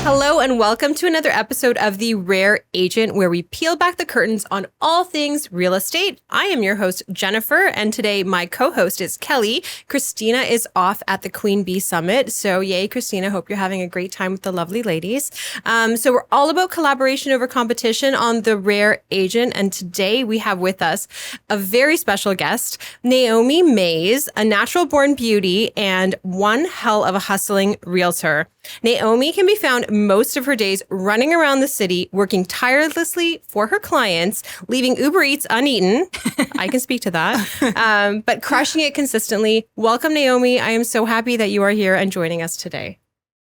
Hello and welcome to another episode of The Rare Agent, where we peel back the curtains on all things real estate. I am your host, Jennifer, and today my co-host is Kelly. Christina is off at the Queen Bee Summit, so yay, Christina. Hope you're having a great time with the lovely ladies. So we're all about collaboration over competition on The Rare Agent, and today we have with us a very special guest, Naomi Mayes, a natural-born beauty and one hell of a hustling realtor. Naomi can be found most of her days running around the city, working tirelessly for her clients, leaving Uber Eats uneaten. I can speak to that, but crushing it consistently. Welcome, Naomi. I am so happy that you are here and joining us today.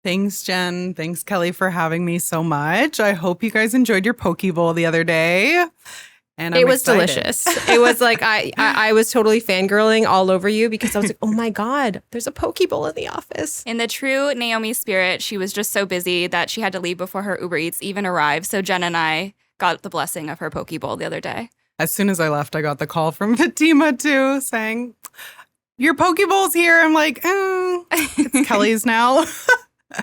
Thanks, Jen. Thanks, Kelly, for having me so much. I hope you guys enjoyed your poke bowl the other day. And it was delicious. It was like I was totally fangirling all over you because I was like, oh my God, there's a poke bowl in the office. In the true Naomi spirit, she was just so busy that she had to leave before her Uber Eats even arrived. So Jen and I got the blessing of her poke bowl the other day. As soon as I left, I got the call from Fatima too saying, your poke bowl's here. I'm like, it's Kelly's now.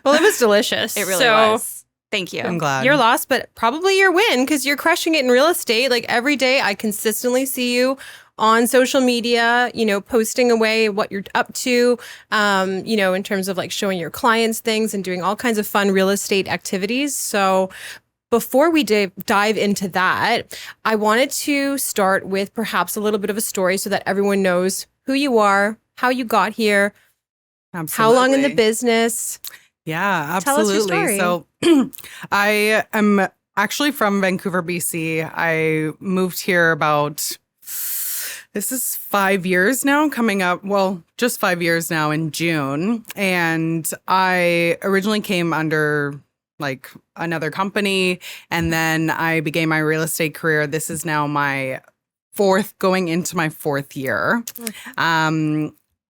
Well, it was delicious. It really was. Thank you. I'm glad. Your loss, but probably your win because you're crushing it in real estate. Like every day, I consistently see you on social media, posting away what you're up to, in terms of like showing your clients things and doing all kinds of fun real estate activities. So before we dive into that, I wanted to start with perhaps a little bit of a story so that everyone knows who you are, how you got here, Absolutely. how long in the business. Yeah, Tell absolutely. us your story. So I am actually from Vancouver, BC. I moved here this is 5 years now coming up. Well, just 5 years now in June. And I originally came under like another company and then I began my real estate career. This is now going into my fourth year.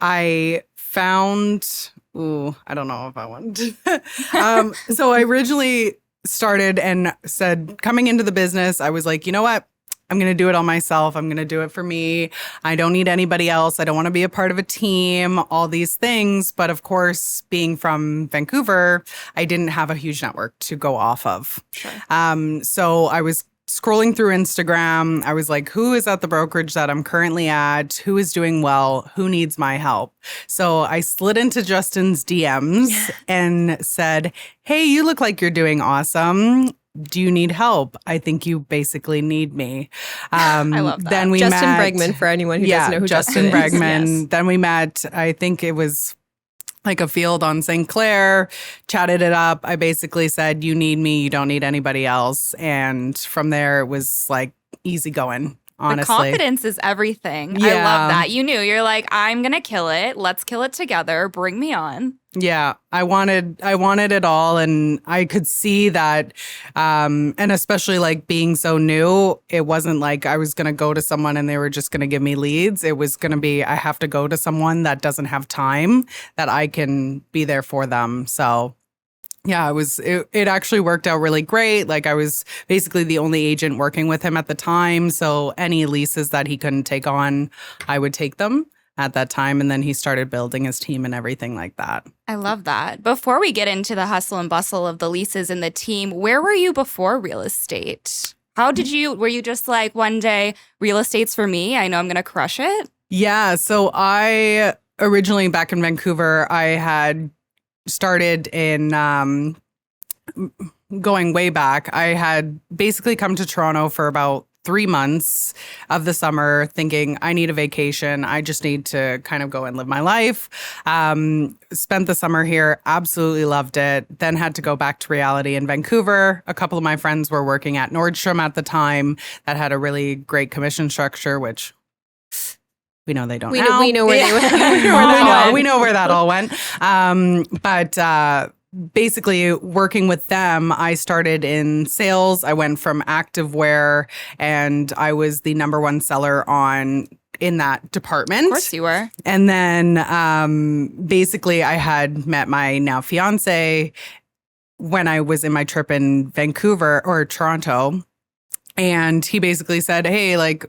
I found... Ooh, I don't know if I want to. So I originally started and said, coming into the business, I was like, you know what? I'm going to do it all myself. I'm going to do it for me. I don't need anybody else. I don't want to be a part of a team, all these things. But of course, being from Vancouver, I didn't have a huge network to go off of. Sure. So I was scrolling through Instagram. I was like, who is at the brokerage that I'm currently at? Who is doing well? Who needs my help? So I slid into Justin's DMs and said, hey, you look like you're doing awesome. Do you need help? I think you basically need me. I love that. Then we Justin met, Bregman, for anyone who doesn't know who Justin Justin is. Bregman. Yes. Then we met, I think it was like a field on St. Clair, chatted it up. I basically said, you need me, you don't need anybody else. And from there, it was like easy going, honestly. The confidence is everything. Yeah. I love that. You knew. You're like, I'm going to kill it. Let's kill it together. Bring me on. Yeah, I wanted it all. And I could see that, and especially like being so new, it wasn't like I was going to go to someone and they were just going to give me leads. It was going to be, I have to go to someone that doesn't have time that I can be there for them. So yeah, it actually worked out really great. Like I was basically the only agent working with him at the time. So any leases that he couldn't take on, I would take them at that time. And then he started building his team and everything like that. I love that. Before we get into the hustle and bustle of the leases and the team, where were you before real estate? Were you just like one day, real estate's for me, I know I'm going to crush it? Yeah. So I originally back in Vancouver, I had started in going way back. I had basically come to Toronto for about 3 months of the summer thinking I need a vacation. I just need to kind of go and live my life. Spent the summer here, absolutely loved it. Then had to go back to reality in Vancouver. A couple of my friends were working at Nordstrom at the time that had a really great commission structure, which we know they don't now. We know where they went. We know where that all went. But basically working with them, I started in sales. I went from activewear and I was the number one seller in that department. Of course you were. And then basically I had met my now fiance when I was in my trip in Vancouver or Toronto. And he basically said, hey, like,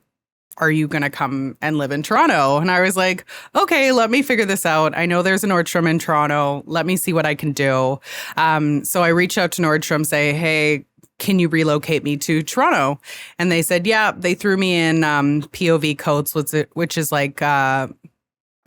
are you going to come and live in Toronto? And I was like, okay, let me figure this out. I know there's a Nordstrom in Toronto. Let me see what I can do. So I reached out to Nordstrom, say, hey, can you relocate me to Toronto? And they said, yeah. They threw me in POV coats, which is like, I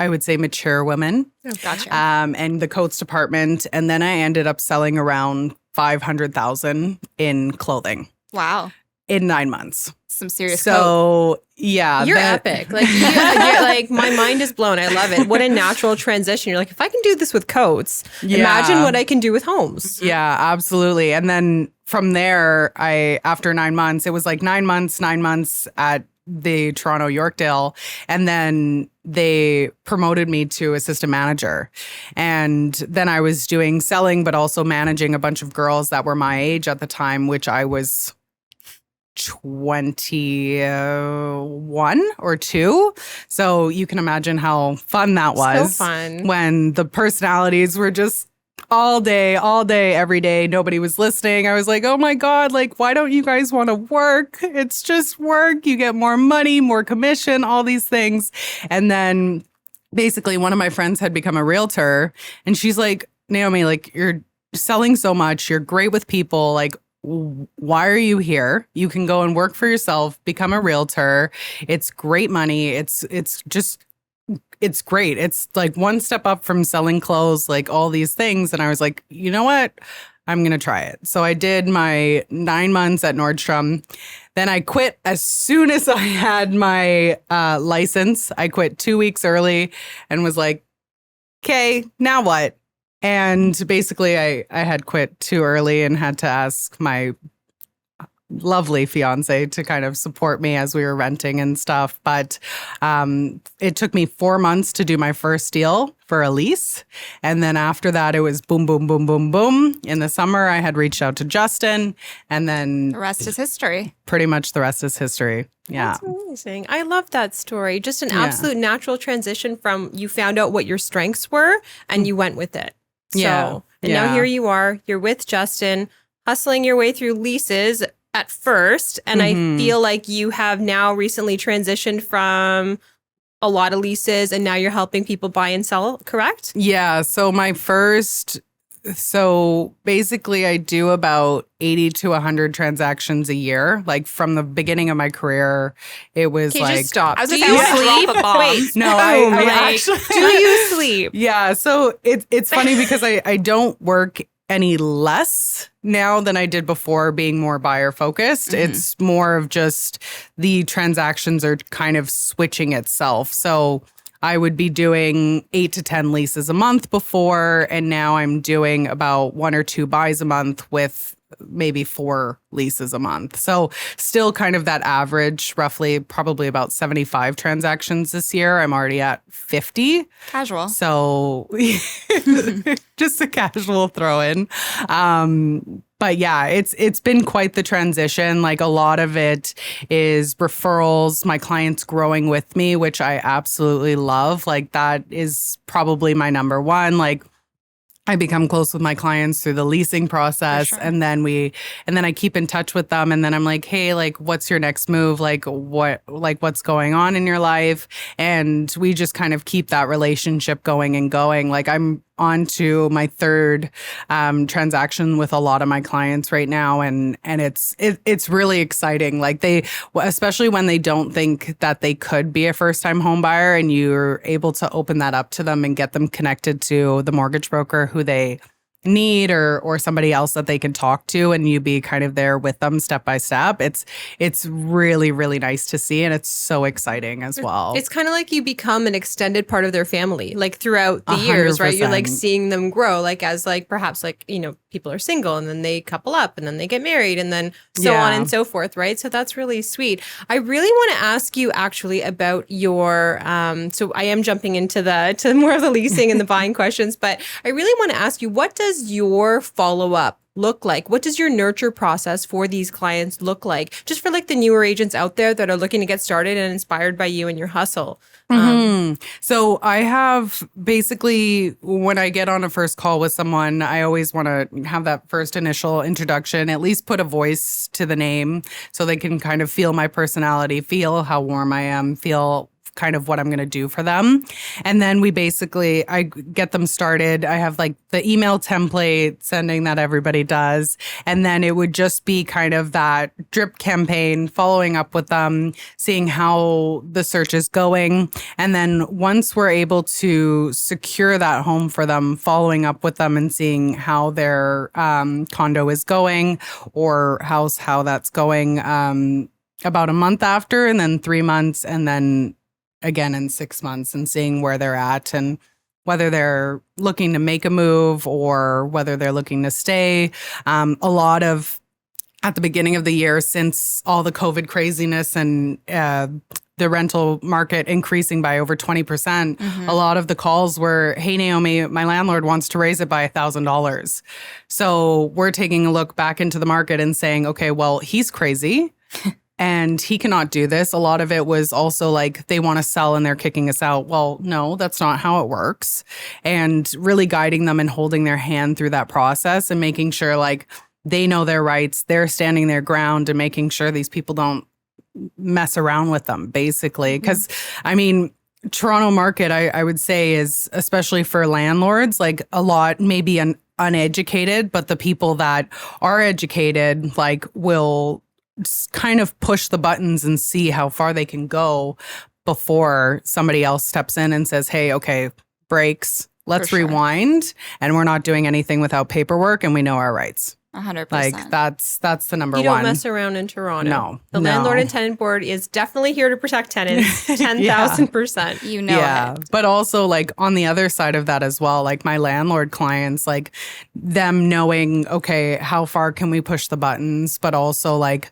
would say mature women. Oh, gotcha. And the coats department. And then I ended up selling around 500,000 in clothing. Wow. In 9 months. Some serious So, yeah. You're epic. Like, you're like, my mind is blown. I love it. What a natural transition. You're like, if I can do this with coats, imagine what I can do with homes. Yeah, absolutely. And then from there, after 9 months, it was like 9 months at the Toronto Yorkdale. And then they promoted me to assistant manager. And then I was doing selling, but also managing a bunch of girls that were my age at the time, which I was 21 or 2. So you can imagine how fun that was. So fun. When the personalities were just all day, every day. Nobody was listening. I was like, oh my God, like, why don't you guys want to work? It's just work. You get more money, more commission, all these things. And then basically one of my friends had become a realtor and she's like, Naomi, like, you're selling so much. You're great with people. Like, why are you here? You can go and work for yourself, become a realtor. It's great money. It's great. It's like one step up from selling clothes, like all these things. And I was like, you know what? I'm going to try it. So I did my 9 months at Nordstrom. Then I quit as soon as I had my license. I quit 2 weeks early and was like, okay, now what? And basically, I had quit too early and had to ask my lovely fiance to kind of support me as we were renting and stuff. But it took me 4 months to do my first deal for a lease. And then after that, it was boom, boom, boom, boom, boom. In the summer, I had reached out to Justin. And then The rest is history. Pretty much the rest is history. Yeah. That's amazing. I love that story. Just an absolute natural transition from you found out what your strengths were and you went with it. So, and now here you are, you're with Justin, hustling your way through leases at first. And I feel like you have now recently transitioned from a lot of leases and now you're helping people buy and sell, correct? Yeah. So basically I do about 80 to 100 transactions a year. Like from the beginning of my career, it was Okay, like, just stop. I was Do gonna say, you I wanna sleep? drop a bomb. Wait, No, boom, I like, actually- do you sleep? Yeah, so it's funny because I don't work any less now than I did before, being more buyer focused. It's more of just the transactions are kind of switching itself. So I would be doing 8 to 10 leases a month before, and now I'm doing about 1 or 2 buys a month with maybe 4 leases a month. So still kind of that average, roughly probably about 75 transactions this year. I'm already at 50. Casual. So just a casual throw in. But yeah, it's been quite the transition. Like a lot of it is referrals, my clients growing with me, which I absolutely love. Like that is probably my number one. Like I become close with my clients through the leasing process. sure. And then I keep in touch with them. And then I'm like, hey, like, what's your next move? What's going on in your life? And we just kind of keep that relationship going and going. Like I'm on to my 3rd transaction with a lot of my clients right now. And it's really exciting. Like especially when they don't think that they could be a first time home buyer and you're able to open that up to them and get them connected to the mortgage broker who they need or somebody else that they can talk to and you be kind of there with them step by step. It's really, really nice to see and it's so exciting as well. It's kind of like you become an extended part of their family, like throughout the years, right? You're like 100%. seeing them grow, like as like perhaps like, you know, people are single and then they couple up and then they get married and then so on and so forth, right? So that's really sweet. I really want to ask you actually about your, so I am jumping into more of the leasing and the buying questions, but I really want to ask you, what does your follow-up look like? What does your nurture process for these clients look like? Just for like the newer agents out there that are looking to get started and inspired by you and your hustle. So I have basically, when I get on a first call with someone, I always want to have that first initial introduction, at least put a voice to the name so they can kind of feel my personality, feel how warm I am, feel kind of what I'm going to do for them. And then I get them started. I have like the email template sending that everybody does. And then it would just be kind of that drip campaign, following up with them, seeing how the search is going. And then once we're able to secure that home for them, following up with them and seeing how their condo is going or how that's going about a month after, and then 3 months, and then again in 6 months, and seeing where they're at and whether they're looking to make a move or whether they're looking to stay. A lot of at the beginning of the year, since all the COVID craziness and the rental market increasing by over 20%, a lot of the calls were, hey, Naomi, my landlord wants to raise it by $1,000. So we're taking a look back into the market and saying, okay, well, he's crazy. And he cannot do this. A lot of it was also like they want to sell and they're kicking us out. Well, no, that's not how it works. And really guiding them and holding their hand through that process and making sure like they know their rights, they're standing their ground, and making sure these people don't mess around with them, basically. Because, I mean, Toronto market, I would say, is especially for landlords, like a lot maybe uneducated, but the people that are educated like will kind of push the buttons and see how far they can go before somebody else steps in and says, hey, okay, brakes, let's rewind. And we're not doing anything without paperwork, and we know our rights. 100%. Like that's the number one. You don't mess around in Toronto. No. The Landlord and Tenant Board is definitely here to protect tenants. 10,000%. You know it. But also like on the other side of that as well, like my landlord clients, like them knowing, okay, how far can we push the buttons? But also like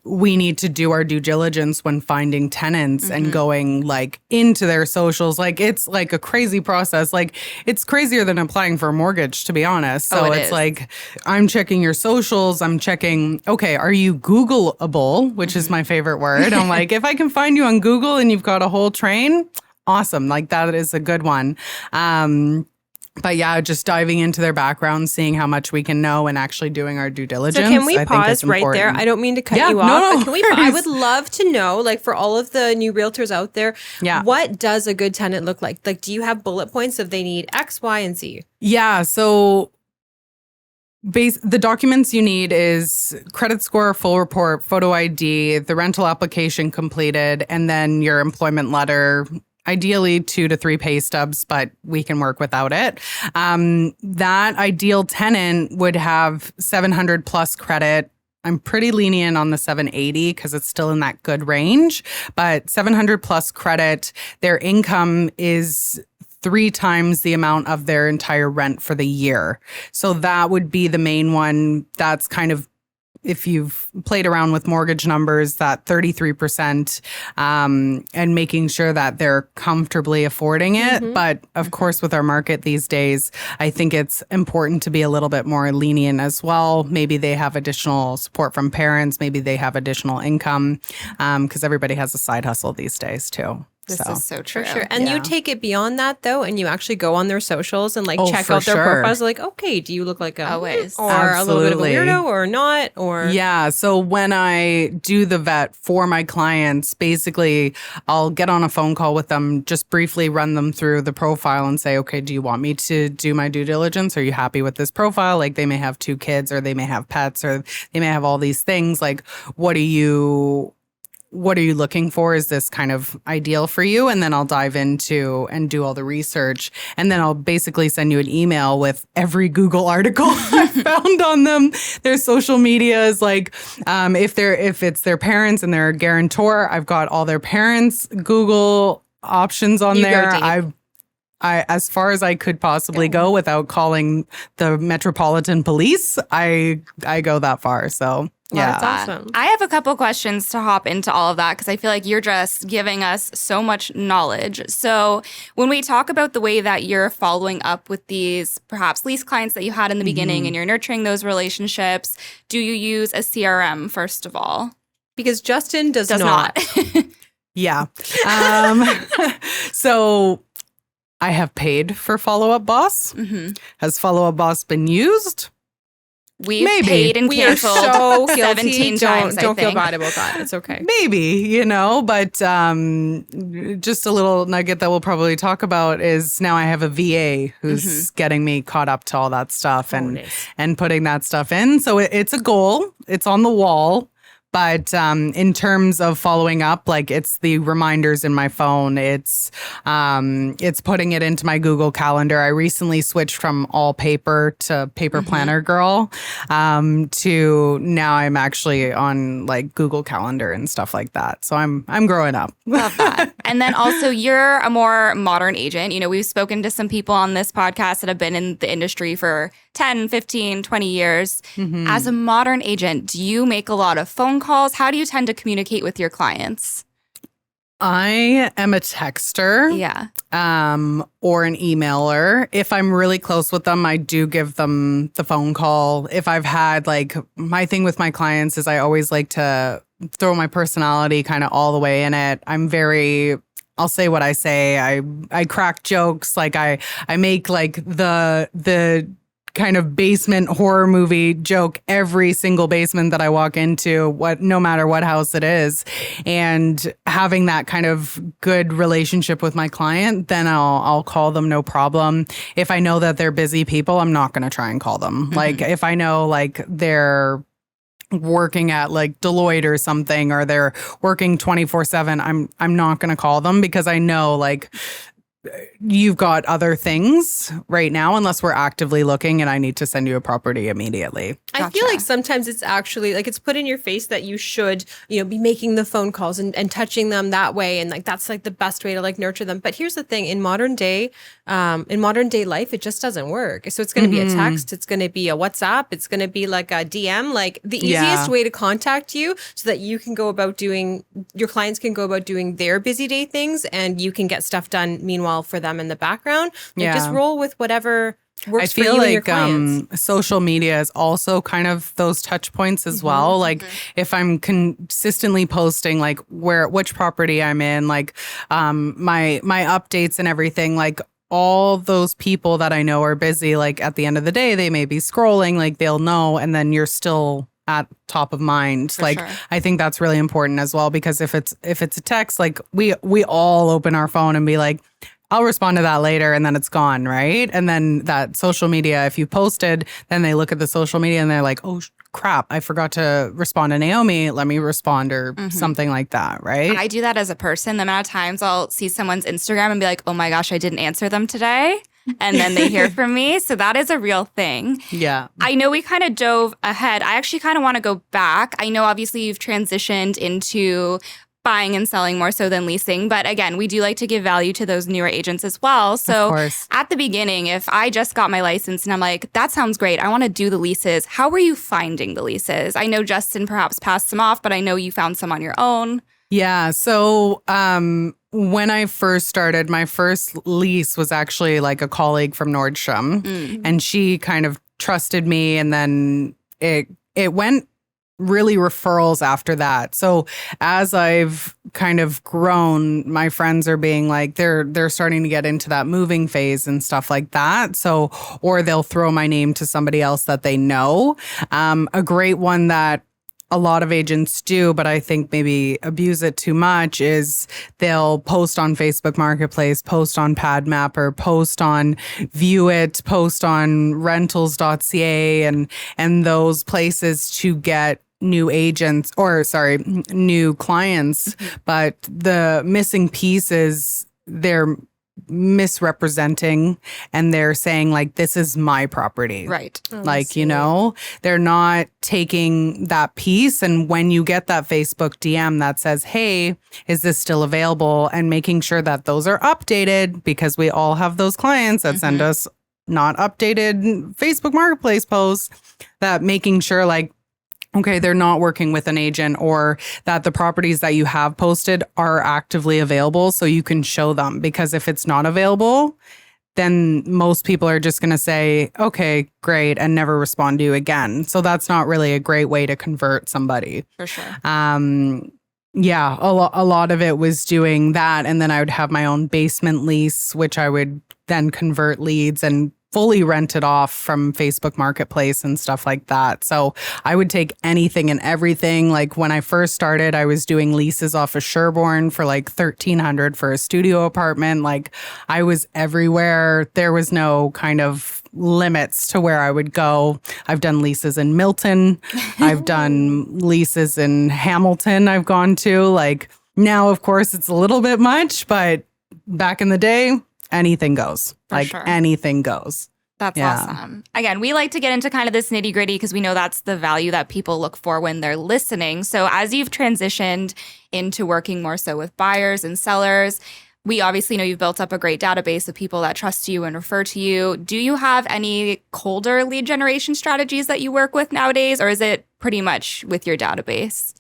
we need to do our due diligence when finding tenants and going like into their socials. Like it's like a crazy process. Like it's crazier than applying for a mortgage, to be honest. So it's like I'm checking your socials. I'm checking, okay, are you Googleable, which is my favorite word. I'm like, if I can find you on Google and you've got a whole train, awesome. Like that is a good one. But yeah, just diving into their background, seeing how much we can know, and actually doing our due diligence. So can we pause right there? I don't mean to cut you off, but can we? I would love to know, like for all of the new realtors out there, what does a good tenant look like? Like, do you have bullet points if they need X, Y, and Z? Yeah. So the documents you need is credit score, full report, photo ID, the rental application completed, and then your employment letter. Ideally 2 to 3 pay stubs, but we can work without it. That ideal tenant would have 700 plus credit. I'm pretty lenient on the 780 because it's still in that good range, but 700 plus credit. Their income is 3 times the amount of their entire rent for the year. So that would be the main one. That's kind of, if you've played around with mortgage numbers, that 33%, and making sure that they're comfortably affording it. But of course, with our market these days, I think it's important to be a little bit more lenient as well. Maybe they have additional support from parents. Maybe they have additional income, because everybody has a side hustle these days too. This is so true. For sure. And you take it beyond that, though, and you actually go on their socials and like check out their profiles. Like, okay, do you look like a always or a little bit of a weirdo or not? Or yeah. So when I do the vet for my clients, basically I'll get on a phone call with them, just briefly run them through the profile and say, okay, do you want me to do my due diligence? Are you happy with this profile? Like they may have 2 kids, or they may have pets, or they may have all these things. Like, what are you looking for? Is this kind of ideal for you? And then I'll dive into and do all the research. And then I'll basically send you an email with every Google article I found on them. Their social media is like, if it's their parents and they're a guarantor, I've got all their parents' Google options on there. I, as far as I could possibly go without calling the Metropolitan Police, I go that far. So Yeah. That's awesome. I have a couple questions to hop into all of that because I feel like you're just giving us so much knowledge. So when we talk about the way that you're following up with these perhaps lease clients that you had in the beginning and you're nurturing those relationships, do you use a CRM first of all? Because Justin does Does not. Yeah. So I have paid for Follow Up Boss. Has Follow Up Boss been used? We've Maybe. paid and We are canceled so 17 guilty. times. Don't I feel think. bad about that. It's okay. Maybe, but just a little nugget that we'll probably talk about is now I have a VA who's getting me caught up to all that stuff and putting that stuff in. So it's a goal. It's on the wall. But in terms of following up, like it's the reminders in my phone. It's putting it into my Google Calendar. I recently switched from all paper to paper planner girl to now I'm actually on like Google Calendar and stuff like that. So I'm growing up. Love that. And then also you're a more modern agent. We've spoken to some people on this podcast that have been in the industry for 10, 15, 20 years. As a modern agent, do you make a lot of phone calls? How do you tend to communicate with your clients? I am a texter. Yeah. Or an emailer. If I'm really close with them, I do give them the phone call. If I've had like my thing with my clients is I always like to throw my personality kind of all the way in it. I'll say what I say. I crack jokes. Like I make like the kind of basement horror movie joke every single basement that I walk into, no matter what house it is. And having that kind of good relationship with my client, then I'll call them no problem. If I know that they're busy people, I'm not going to try and call them. Like if I know like they're working at like Deloitte or something, or they're working 24/7, I'm not going to call them because I know like you've got other things right now unless we're actively looking and I need to send you a property immediately. I feel like sometimes it's actually like it's put in your face that you should, be making the phone calls and touching them that way. And like that's like the best way to like nurture them. But here's the thing, in modern day life, it just doesn't work. So it's going to be a text, it's going to be a WhatsApp, it's going to be like a DM. Like the easiest way to contact you so that you can go about your clients can go about doing their busy day things and you can get stuff done meanwhile for them in the background. Like just roll with whatever works for you and your clients. Social media is also kind of those touch points as well. Like if I'm consistently posting like which property I'm in, like my updates and everything, like all those people that I know are busy, like at the end of the day, they may be scrolling, like they'll know, and then you're still at top of mind. For sure. I think that's really important as well, because if it's a text, like we all open our phone and be like, I'll respond to that later, and then it's gone, right? And then that social media, if you posted, then they look at the social media and they're like, oh crap, I forgot to respond to Naomi. Let me respond, or something like that, right? I do that as a person. The amount of times I'll see someone's Instagram and be like, oh my gosh, I didn't answer them today. And then they hear from me. So that is a real thing. Yeah. I know we kind of dove ahead. I actually kind of want to go back. I know obviously you've transitioned into buying and selling more so than leasing. But again, we do like to give value to those newer agents as well. So at the beginning, if I just got my license and I'm like, that sounds great, I want to do the leases. How were you finding the leases? I know Justin perhaps passed some off, but I know you found some on your own. Yeah. So when I first started, my first lease was actually like a colleague from Nordstrom, and she kind of trusted me, and then it went really referrals after that. So as I've kind of grown, my friends are being like, they're starting to get into that moving phase and stuff like that. So, or they'll throw my name to somebody else that they know. A great one that a lot of agents do, but I think maybe abuse it too much, is they'll post on Facebook Marketplace, post on PadMapper, post on View It, post on rentals.ca and those places to get new agents, new clients. But the missing piece is they're misrepresenting and they're saying like, this is my property. Right. They're not taking that piece. And when you get that Facebook DM that says, hey, is this still available? And making sure that those are updated, because we all have those clients that send us not updated Facebook Marketplace posts, that making sure like okay, they're not working with an agent, or that the properties that you have posted are actively available so you can show them. Because if it's not available, then most people are just going to say, okay, great, and never respond to you again. So that's not really a great way to convert somebody. For sure. Yeah, a lot of it was doing that. And then I would have my own basement lease, which I would then convert leads and fully rent it off from Facebook Marketplace and stuff like that. So I would take anything and everything. Like when I first started, I was doing leases off of Sherbourne for like $1,300 for a studio apartment. Like I was everywhere. There was no kind of limits to where I would go. I've done leases in Milton. I've done leases in Hamilton. I've gone to. Like now, of course, it's a little bit much, but back in the day, anything goes. Anything goes. That's awesome. Again, we like to get into kind of this nitty gritty because we know that's the value that people look for when they're listening. So as you've transitioned into working more so with buyers and sellers, we obviously know you've built up a great database of people that trust you and refer to you. Do you have any colder lead generation strategies that you work with nowadays, or is it pretty much with your database?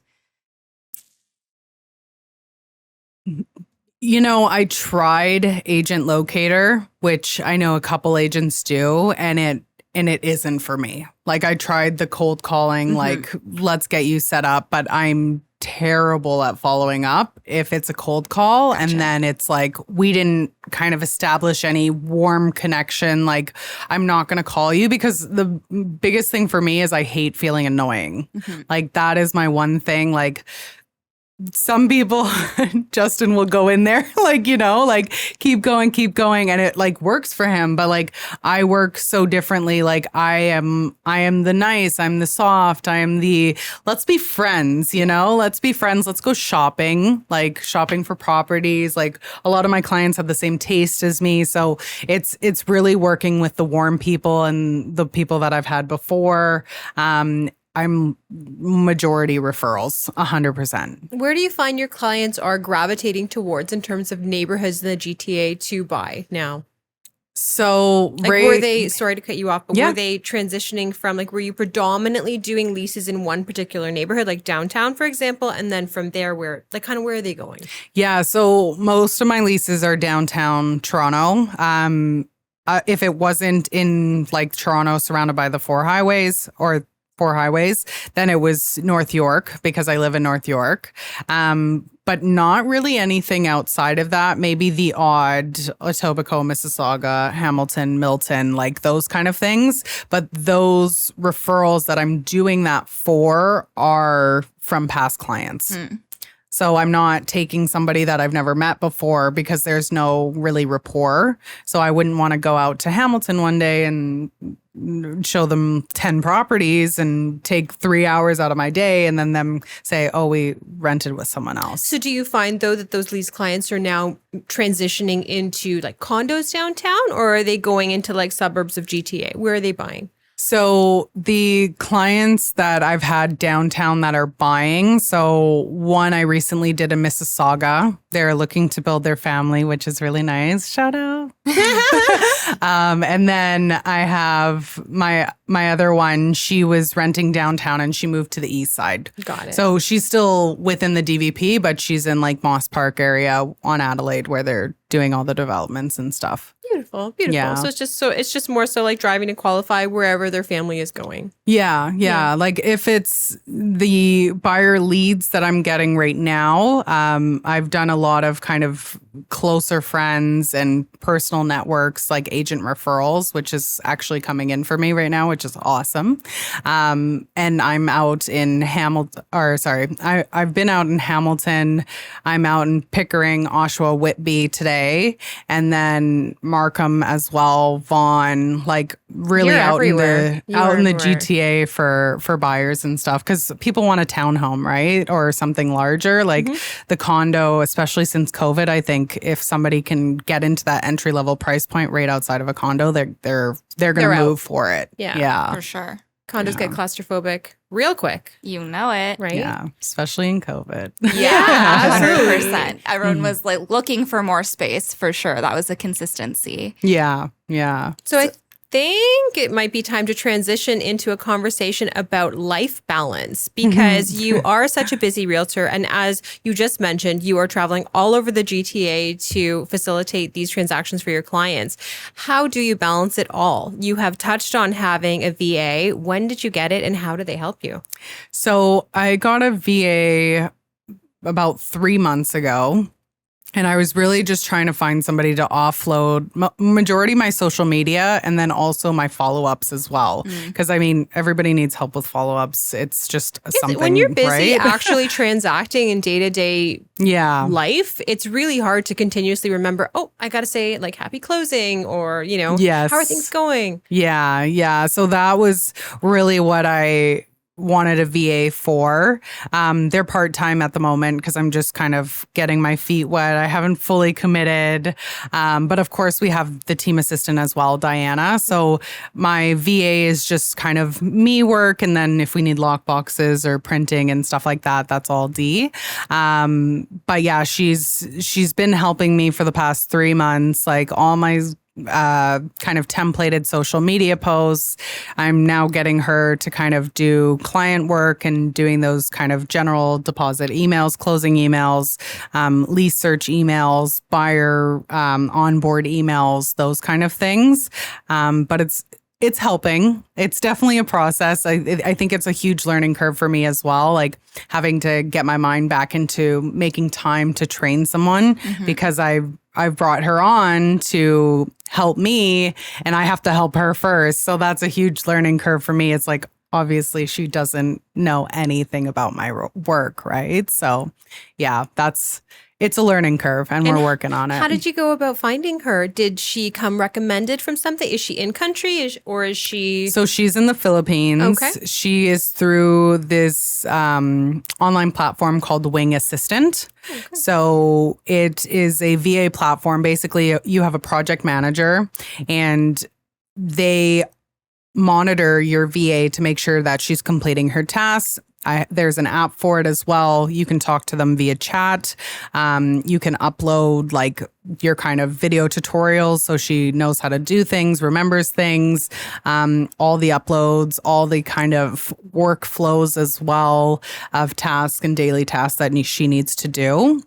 You know, I tried Agent Locator, which I know a couple agents do, and it isn't for me. Like I tried the cold calling, like let's get you set up, but I'm terrible at following up if it's a cold call. Gotcha. And then it's like we didn't kind of establish any warm connection. Like I'm not going to call you, because the biggest thing for me is I hate feeling annoying. Like that is my one thing. Like some people, Justin will go in there, like, you know, like keep going. And it like works for him. But like I work so differently. Like I am the nice, I'm the soft, I am the, let's be friends, you know, let's be friends. Let's go shopping, like shopping for properties. Like a lot of my clients have the same taste as me. So it's really working with the warm people and the people that I've had before. I'm majority referrals, 100%. Where do you find your clients are gravitating towards in terms of neighborhoods in the GTA to buy now? So, like, were they, sorry to cut you off, but were they transitioning from, like, were you predominantly doing leases in one particular neighborhood, like downtown, for example? And then from there, where are they going? Yeah, so most of my leases are downtown Toronto. If it wasn't in, like, Toronto surrounded by the four highways, then it was North York, because I live in North York. But not really anything outside of that. Maybe the odd Etobicoke, Mississauga, Hamilton, Milton, like those kind of things. But those referrals that I'm doing that for are from past clients. So I'm not taking somebody that I've never met before, because there's no really rapport. So I wouldn't want to go out to Hamilton one day and show them 10 properties and take 3 hours out of my day and then them say, oh, we rented with someone else. So do you find, though, that those lease clients are now transitioning into like condos downtown, or are they going into like suburbs of GTA? Where are they buying? So the clients that I've had downtown that are buying, so one I recently did in Mississauga. They're looking to build their family, which is really nice. Shout out. And then I have my other one. She was renting downtown and she moved to the east side. Got it. So she's still within the DVP, but she's in like Moss Park area on Adelaide, where they're doing all the developments and stuff. Beautiful. Yeah. So it's just more so like driving to qualify wherever their family is going. Yeah. Like if it's the buyer leads that I'm getting right now, I've done a lot of kind of closer friends and personal networks, like agent referrals, which is actually coming in for me right now, which is awesome. And I'm out in Hamilton, I've been out in Hamilton. I'm out in Pickering, Oshawa, Whitby today, and then Markham as well, Vaughan, like really out in the GTA for buyers and stuff, because people want a townhome, right? Or something larger, like the condo, especially since COVID. I think if somebody can get into that entry level price point right outside of a condo, they're going to move for it. Yeah, for sure. Condos get claustrophobic real quick. You know it. Right? Yeah, especially in COVID. Yeah, 100%. Everyone was like looking for more space, for sure. That was a consistency. Yeah. So think it might be time to transition into a conversation about life balance because you are such a busy realtor. And as you just mentioned, you are traveling all over the GTA to facilitate these transactions for your clients. How do you balance it all? You have touched on having a VA. When did you get it and how did they help you? So I got a VA about 3 months ago. And I was really just trying to find somebody to offload majority my social media and then also my follow-ups as well. Because I mean, everybody needs help with follow-ups. It's just something, when you're busy right? actually transacting in day-to-day life, it's really hard to continuously remember, oh, I got to say like happy closing or, you know, how are things going? Yeah. So that was really what I wanted a VA for. They're part-time at the moment because I'm just kind of getting my feet wet. I haven't fully committed. But of course we have the team assistant as well, Diana. So my VA is just kind of me work. And then if we need lock boxes or printing and stuff like that, that's all D. But yeah, she's been helping me for the past 3 months, like all my kind of templated social media posts. I'm now getting her to kind of do client work and doing those kind of general deposit emails, closing emails, lease search emails, buyer onboard emails, those kind of things. But it's helping. It's definitely a process. I think it's a huge learning curve for me as well, like having to get my mind back into making time to train someone because I've brought her on to help me and I have to help her first. So that's a huge learning curve for me. It's like, obviously she doesn't know anything about my work, right? So yeah, it's a learning curve and we're working on it. How did you go about finding her? Did she come recommended from something? Is she in country or is she? So she's in the Philippines. Okay. She is through this online platform called Wing Assistant. Okay. So it is a VA platform. Basically, you have a project manager and they monitor your VA to make sure that she's completing her tasks. There's an app for it as well. You can talk to them via chat. You can upload like your kind of video tutorials so she knows how to do things, remembers things, all the uploads, all the kind of workflows as well of tasks and daily tasks that she needs to do.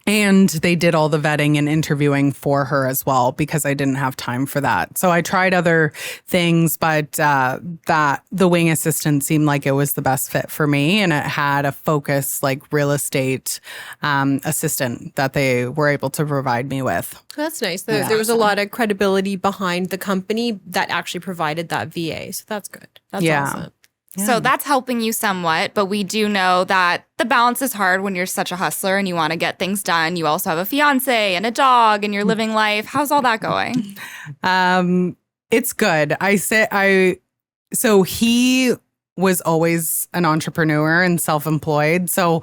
And they did all the vetting and interviewing for her as well because I didn't have time for that. So I tried other things, but that the Wing Assistant seemed like it was the best fit for me. And it had a focus like real estate assistant that they were able to provide me with. That's nice. There was a lot of credibility behind the company that actually provided that VA. So that's good. That's awesome. Yeah. So that's helping you somewhat, but we do know that the balance is hard when you're such a hustler and you want to get things done. You also have a fiance and a dog and you're living life. How's all that going? It's good. So he was always an entrepreneur and self-employed. So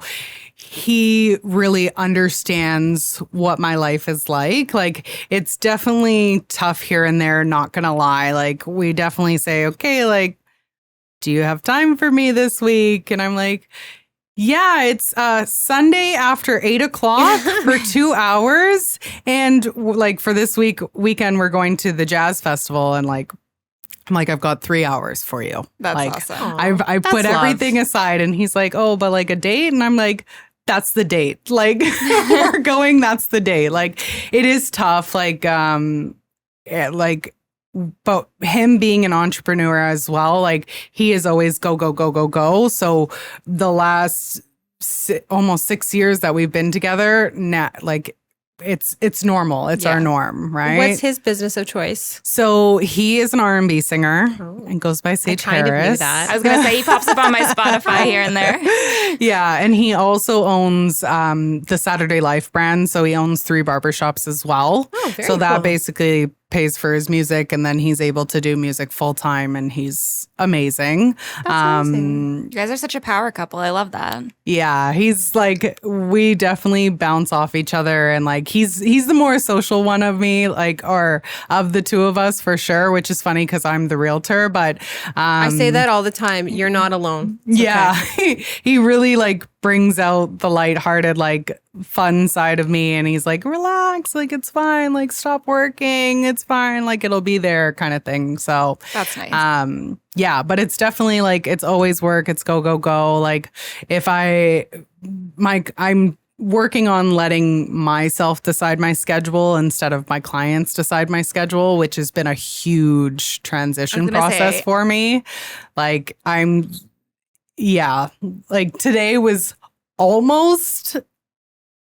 he really understands what my life is like. Like, it's definitely tough here and there, not gonna lie. Like, we definitely say, okay, like, do you have time for me this week? And I'm like, yeah, it's Sunday after 8:00 for 2 hours. And like for this weekend, we're going to the jazz festival. And like, I'm like, I've got 3 hours for you. That's like, awesome. I put everything aside. And he's like, oh, but like a date? And I'm like, that's the date. Like, we're going, that's the date. Like, it is tough. Like, but him being an entrepreneur as well, like he is always go, go, go, go, go. So the last almost 6 years that we've been together, like it's normal. It's our norm, right? What's his business of choice? So he is an R&B singer and goes by Sage I kind Harris. of knew that. I was going to say he pops up on my Spotify here and there. Yeah, and he also owns the Saturday Life brand. So he owns 3 barbershops as well. Oh, very so that cool. basically pays for his music, and then he's able to do music full time, and he's amazing. That's amazing. You guys are such a power couple. I love that. Yeah, he's like, we definitely bounce off each other, and like he's the more social one of me, like, or of the two of us for sure, which is funny because I'm the realtor, but I say that all the time. You're not alone. It's yeah, okay. he really like brings out the lighthearted, like fun side of me. And he's like, relax, like, it's fine. Like, stop working. It's fine. Like, it'll be there kind of thing. So That's nice. yeah, but it's definitely like, it's always work. It's go, go, go. Like if I'm working on letting myself decide my schedule instead of my clients decide my schedule, which has been a huge transition process for me. Like like today was almost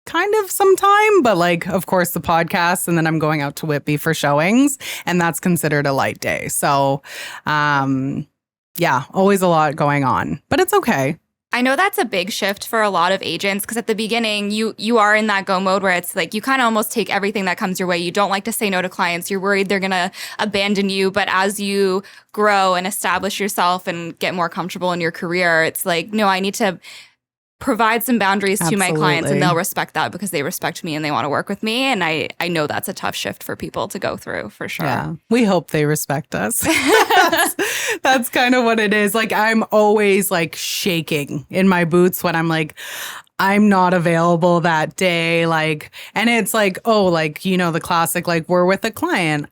kind of some time, but like, of course, the podcast, and then I'm going out to Whitby for showings, and that's considered a light day. So, yeah, always a lot going on, but it's okay. I know that's a big shift for a lot of agents because at the beginning, you are in that go mode where it's like you kind of almost take everything that comes your way. You don't like to say no to clients. You're worried they're going to abandon you. But as you grow and establish yourself and get more comfortable in your career, it's like, no, I need to provide some boundaries to my clients, and they'll respect that because they respect me and they want to work with me. And I know that's a tough shift for people to go through, for sure. Yeah, we hope they respect us. That's kind of what it is. Like, I'm always like shaking in my boots when I'm like, I'm not available that day. Like, and it's like, oh, like, you know, the classic, like, we're with a client.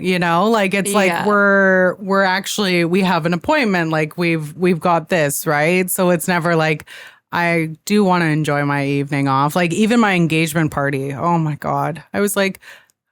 You know, like it's like we're actually, we have an appointment, like we've got this, right? So it's never like, I do want to enjoy my evening off. Like even my engagement party. Oh my God. I was like,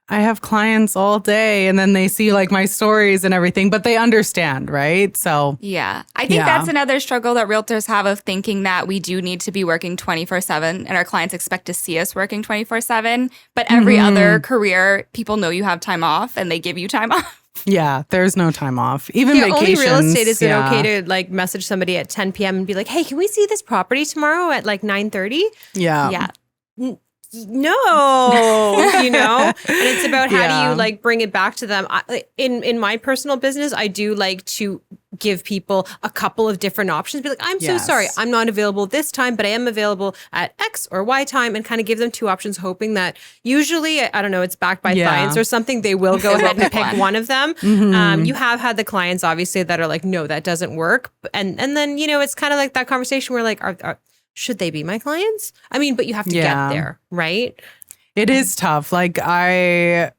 I have clients all day, and then they see like my stories and everything, but they understand, right? So yeah, I think that's another struggle that realtors have of thinking that we do need to be working 24/7 and our clients expect to see us working 24/7. But every other career, people know you have time off and they give you time off. Yeah, there's no time off. Even vacations. Only real estate is it okay to like message somebody at 10 p.m. and be like, hey, can we see this property tomorrow at like 9:30? Yeah. Yeah. No, you know, and it's about how do you like bring it back to them. In my personal business, I do like to give people a couple of different options. Be like, I'm so sorry, I'm not available this time, but I am available at X or Y time, and kind of give them two options, hoping that usually, I don't know, it's backed by science or something. They will go ahead and pick one of them. You have had the clients obviously that are like, no, that doesn't work, and then you know, it's kind of like that conversation where like, should they be my clients? I mean, but you have to get there, right? It is tough. Like I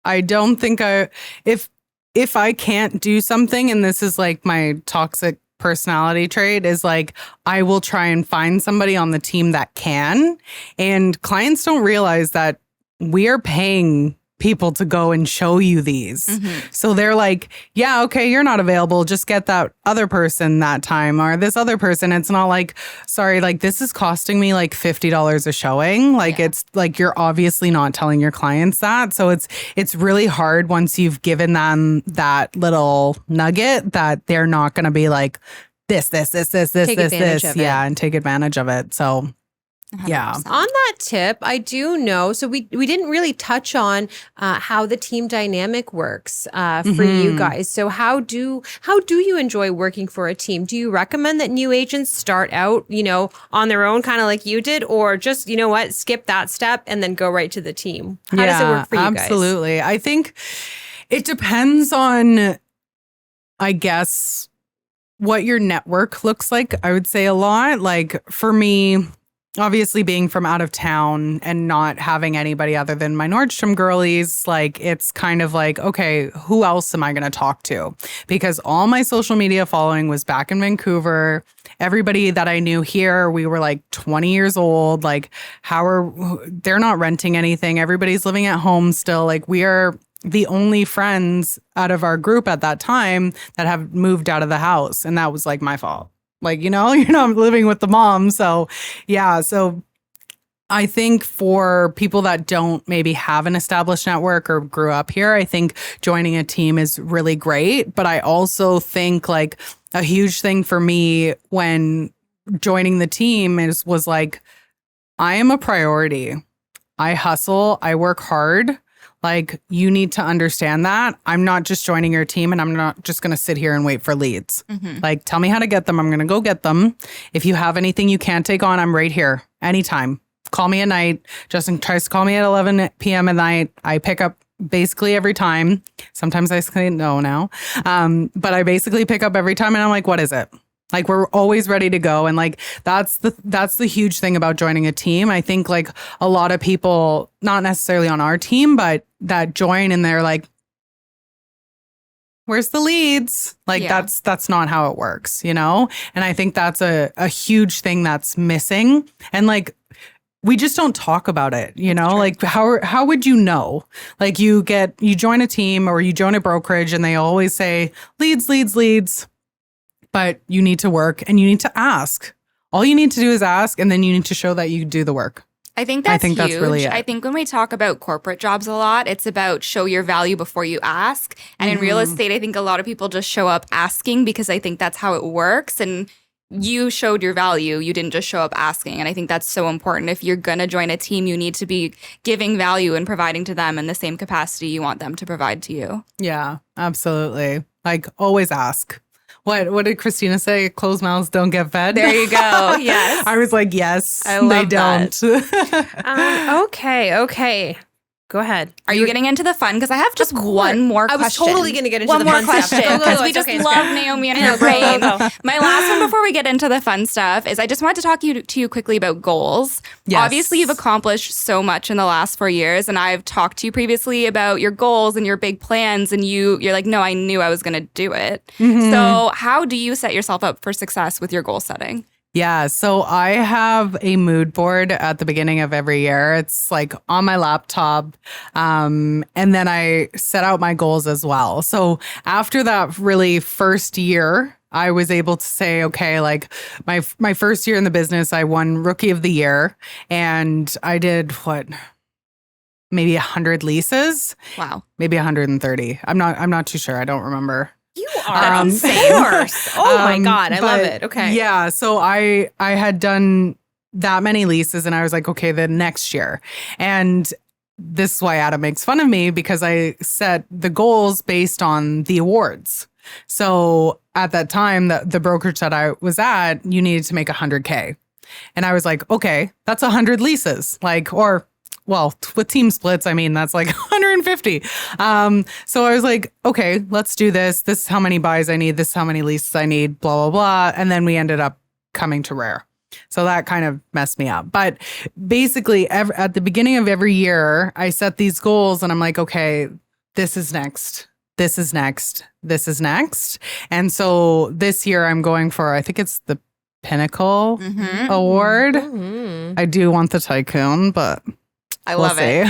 don't think if I can't do something, and this is like my toxic personality trait, is like I will try and find somebody on the team that can. And clients don't realize that we are paying people to go and show you these. So they're like, yeah, okay, you're not available. Just get that other person that time or this other person. It's not like, sorry, like this is costing me like $50 a showing. Like it's like, you're obviously not telling your clients that. So it's really hard once you've given them that little nugget that they're not going to be like this. Yeah. And take advantage of it. So 100%. yeah. On that tip, I do know. So we didn't really touch on how the team dynamic works for you guys. So how do you enjoy working for a team? Do you recommend that new agents start out, you know, on their own, kind of like you did, or just, you know what, skip that step and then go right to the team? How does it work for you guys? Absolutely. I think it depends on, I guess, what your network looks like. I would say a lot. Like for me, obviously being from out of town and not having anybody other than my Nordstrom girlies, like it's kind of like, okay, who else am I going to talk to? Because all my social media following was back in Vancouver. Everybody that I knew here, we were like 20 years old. Like they're not renting anything. Everybody's living at home still. Like we are the only friends out of our group at that time that have moved out of the house. And that was like my fault. Like, you know, I'm living with the mom. So, yeah. So I think for people that don't maybe have an established network or grew up here, I think joining a team is really great. But I also think like a huge thing for me when joining the team was like, I am a priority. I hustle. I work hard. Like, you need to understand that. I'm not just joining your team and I'm not just going to sit here and wait for leads. Like, tell me how to get them. I'm going to go get them. If you have anything you can't take on, I'm right here anytime. Call me at night. Justin tries to call me at 11 p.m. at night. I pick up basically every time. Sometimes I say no now. But I basically pick up every time and I'm like, what is it? Like we're always ready to go. And like that's the huge thing about joining a team. I think like a lot of people, not necessarily on our team, but that join and they're like, where's the leads? Like that's not how it works, you know? And I think that's a huge thing that's missing. And like we just don't talk about it, you know? Like how would you know? Like you join a team or you join a brokerage and they always say leads, leads, leads. But you need to work and you need to ask. All you need to do is ask, and then you need to show that you do the work. I think that's huge. That's really it. I think when we talk about corporate jobs a lot, it's about show your value before you ask. And in real estate, I think a lot of people just show up asking because I think that's how it works. And you showed your value. You didn't just show up asking. And I think that's so important. If you're going to join a team, you need to be giving value and providing to them in the same capacity you want them to provide to you. Yeah, absolutely. Like always ask. What did Christina say? Closed mouths don't get fed. There you go. Yes. I was like, yes, I love they don't. Okay. Go ahead. Are you getting into the fun? Because I have just one more question. I was totally going to get into one the more fun question stuff. because we just love Naomi and her brain. My last one before we get into the fun stuff is I just wanted to talk to you quickly about goals. Yes. Obviously, you've accomplished so much in the last 4 years, and I've talked to you previously about your goals and your big plans, and you're like, no, I knew I was going to do it. So how do you set yourself up for success with your goal setting? Yeah, so I have a mood board at the beginning of every year. It's like on my laptop. And then I set out my goals as well. So after that really first year, I was able to say, okay, like my first year in the business, I won Rookie of the Year. And I did maybe 100 leases. Wow. Maybe 130. I'm not too sure. I don't remember. You are insane. Oh my God. I love it. Okay. Yeah. So I had done that many leases and I was like, okay, the next year. And this is why Adam makes fun of me because I set the goals based on the awards. So at that time, the brokerage that I was at, you needed to make 100K. And I was like, okay, that's 100 leases. Well, with team splits, I mean, that's like 150. So I was like, okay, let's do this. This is how many buys I need. This is how many leases I need, blah, blah, blah. And then we ended up coming to Rare. So that kind of messed me up. But basically, at the beginning of every year, I set these goals and I'm like, okay, this is next. This is next. This is next. And so this year I'm going for, I think it's the Pinnacle Award. I do want the Tycoon, but I love it.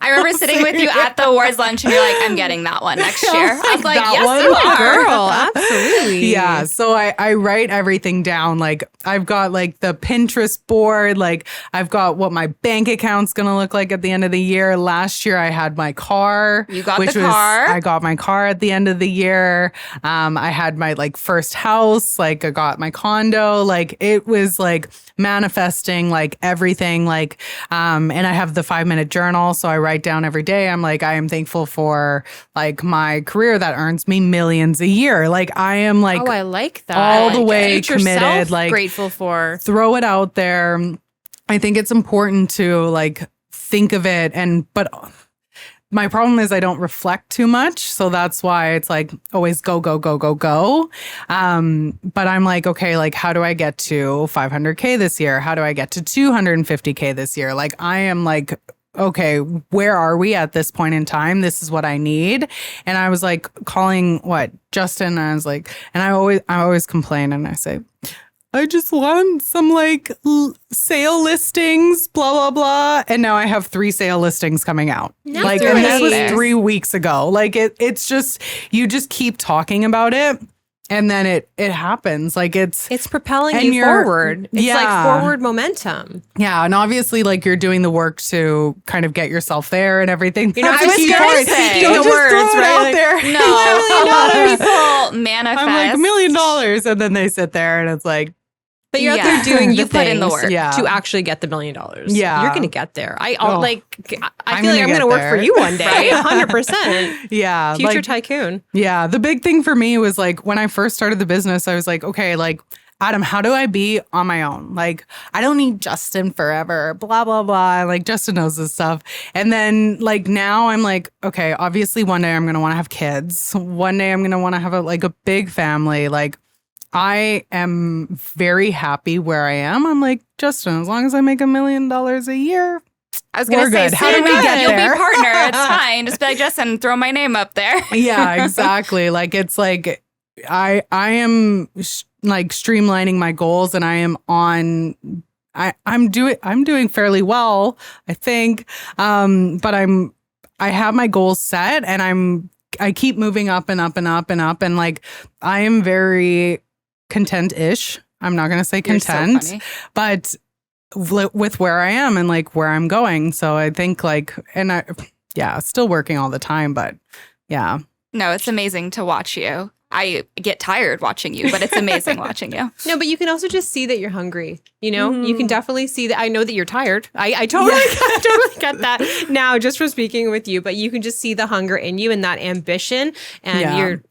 I remember sitting with you at the awards lunch and you're like, I'm getting that one next year. I was like, yes, you are. Girl, absolutely. Yeah. So I write everything down. Like I've got like the Pinterest board. Like I've got what my bank account's going to look like at the end of the year. Last year I had my car. You got the car. I got my car at the end of the year. I had my like first house. Like I got my condo. Like it was like manifesting like everything. Like, and I have the 5-minute journal. So I write down every day. I'm like, I am thankful for like my career that earns me millions a year. Like I am like, I like that. All the way Future committed. self, like grateful for. Throw it out there. I think it's important to like think of it but my problem is I don't reflect too much. So that's why it's like always go, go, go, go, go. But I'm like, okay, like how do I get to 500K this year? How do I get to 250K this year? Like I am like, okay, where are we at this point in time? This is what I need. And I was like calling Justin. And I was like, and I always complain and I say, I just want some like sale listings, blah, blah, blah. And now I have 3 sale listings coming out. Nice. Like, and this was 3 weeks ago. Like it's just, you just keep talking about it. And then it happens. Like it's propelling you forward. It's like forward momentum. Yeah. And obviously like you're doing the work to kind of get yourself there and everything. You know, I was going to say don't the words, throw it right? out there. No, a lot of people manifest. I'm like $1 million. And then they sit there and it's like, but you're out there doing you put in the work to actually get the $1 million. Yeah. You're going to get there. I feel like I'm gonna going to work for you one day. Right? 100%. Yeah. Future tycoon. Yeah. The big thing for me was like when I first started the business, I was like, okay, like Adam, how do I be on my own? Like, I don't need Justin forever, blah, blah, blah. Like Justin knows this stuff. And then like now I'm like, okay, obviously one day I'm going to want to have kids. One day I'm going to want to have a big family. Like, I am very happy where I am. I'm like, Justin, as long as I make $1 million a year, I was going to say, good. How do we get you'll there? be partner. It's fine. Just be like, Justin, throw my name up there. Yeah, exactly. Like it's like I am like streamlining my goals, and I am on. I'm doing fairly well, I think. But I have my goals set, and I keep moving up and up and up and up, and like I am very content-ish. I'm not gonna say content, So but with where I am and like where I'm going. So I think like, and still working all the time, but yeah. No, it's amazing to watch you. I get tired watching you, but it's amazing watching you. No, but you can also just see that you're hungry. You know, you can definitely see that. I know that you're tired. I totally, I totally get that now just from speaking with you, but you can just see the hunger in you and that ambition, and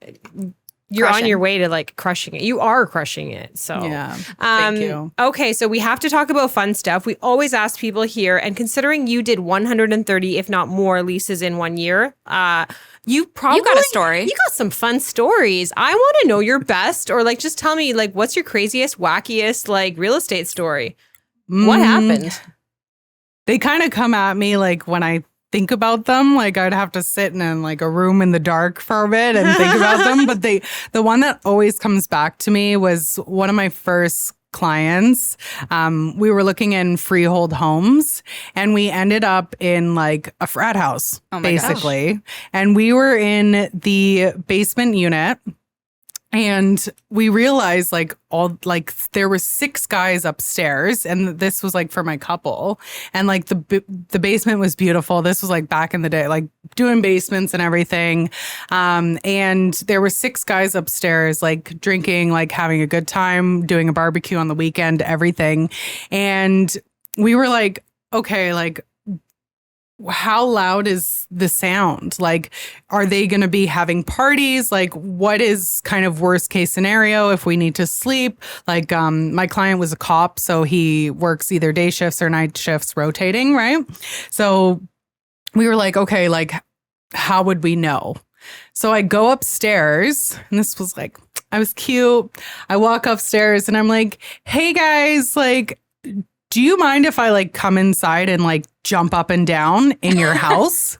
you're on your way to like crushing it. You are crushing it. So yeah, thank you. Okay, so we have to talk about fun stuff. We always ask people here, and considering you did 130, if not more, leases in 1 year, you got a story. You got some fun stories. I want to know your best, or like just tell me like what's your craziest, wackiest like real estate story? What happened? They kind of come at me like when I think about them, like I'd have to sit in like a room in the dark for a bit and think about them. But the one that always comes back to me was one of my first clients. We were looking in freehold homes, and we ended up in like a frat house, basically. And we were in the basement unit. And we realized there were 6 guys upstairs, and this was like for my couple, and like the basement was beautiful. This was like back in the day, like doing basements and everything. And there were 6 guys upstairs, like drinking, like having a good time, doing a barbecue on the weekend, everything. And we were like, okay, like, how loud is the sound? Like, are they going to be having parties? Like, what is kind of worst case scenario if we need to sleep? Like, my client was a cop, so he works either day shifts or night shifts rotating, right? So we were like, okay, like, how would we know? So I go upstairs, and this was like, I was cute. I walk upstairs and I'm like, hey guys, like, do you mind if I like come inside and like jump up and down in your house?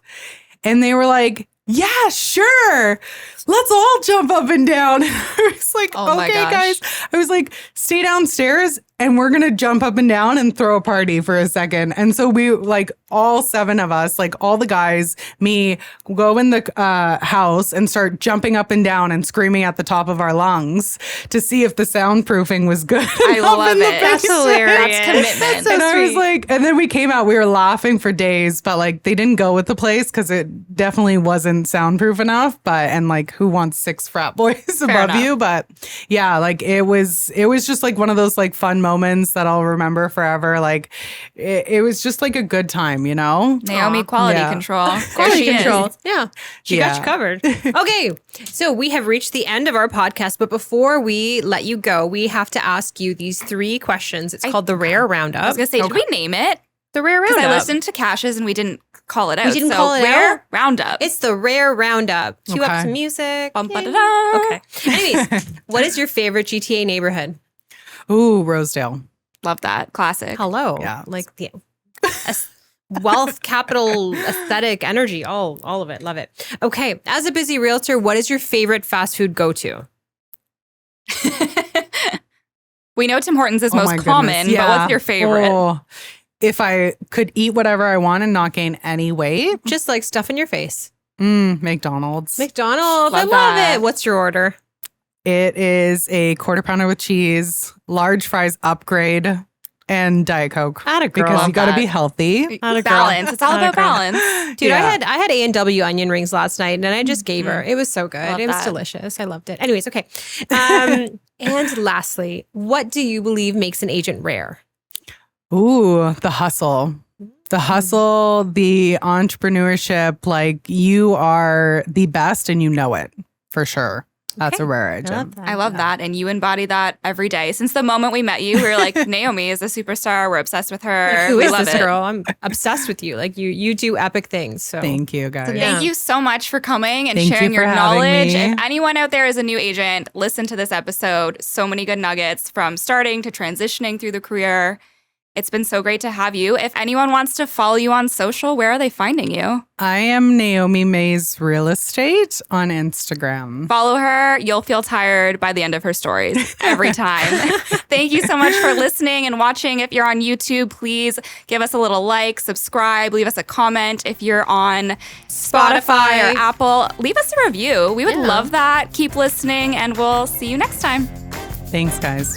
And they were like, yeah, sure. Let's all jump up and down. I was like, okay, guys. I was like, stay downstairs and we're going to jump up and down and throw a party for a second. And so we like all 7 of us, like all the guys, me, go in the house and start jumping up and down and screaming at the top of our lungs to see if the soundproofing was good. I love it. That's hilarious. That's commitment. So and sweet. I was like, and then we came out, we were laughing for days, but like they didn't go with the place because it definitely wasn't soundproof enough. But, and like who wants 6 frat boys above you? But yeah, like it was just like one of those like fun moments that I'll remember forever. Like it was just like a good time, you know? Naomi, quality control. Quality control. Is. Yeah. She got you covered. Okay. So we have reached the end of our podcast, but before we let you go, we have to ask you these 3 questions. It's called the Rare Roundup. I was going to say, did we name it? The Rare Roundup. Because I listened to Cash's and we didn't call it out. We didn't call it Rare out? Roundup. It's the Rare Roundup. Cue up Okay. some music. Bum-ba-da-da. Okay. Anyways, what is your favorite GTA neighborhood? Ooh, Rosedale. Love that. Classic. Hello. Yeah. Like the wealth, capital, aesthetic, energy, all of it. Love it. Okay. As a busy realtor, what is your favorite fast food go-to? We know Tim Hortons is Oh my most goodness. common, but Yeah. what's your favorite? Oh, if I could eat whatever I want and not gain any weight, Just like stuff in your face. McDonald's. McDonald's. I Love love that. it. What's your order? It is a quarter pounder with cheese, large fries upgrade, and Diet Coke. Atta girl. Because you got to that. be healthy. Atta girl. Balance. It's all Atta about girl. balance. Dude, Yeah. I had A&W onion rings last night, and I just gave her. It was so good. Love It was that. delicious. I loved it. Anyways, okay. And lastly, what do you believe makes an agent rare? Ooh, the hustle. The hustle, the entrepreneurship, like you are the best and you know it for sure. That's a rare agent. I love that. And you embody that every day. Since the moment we met you, we were like, Naomi is a superstar. We're obsessed with her. Like, who we is love this it. girl? I'm obsessed with you. Like you do epic things. So Thank you, guys. So Yeah. thank you so much for coming and Thank you sharing your for having knowledge. me. If anyone out there is a new agent, listen to this episode. So many good nuggets from starting to transitioning through the career. It's been so great to have you. If anyone wants to follow you on social, where are they finding you? I am Naomi Mayes Real Estate on Instagram. Follow her. You'll feel tired by the end of her stories every time. Thank you so much for listening and watching. If you're on YouTube, please give us a little like, subscribe, leave us a comment. If you're on Spotify or Apple, leave us a review. We would love that. Keep listening, and we'll see you next time. Thanks, guys.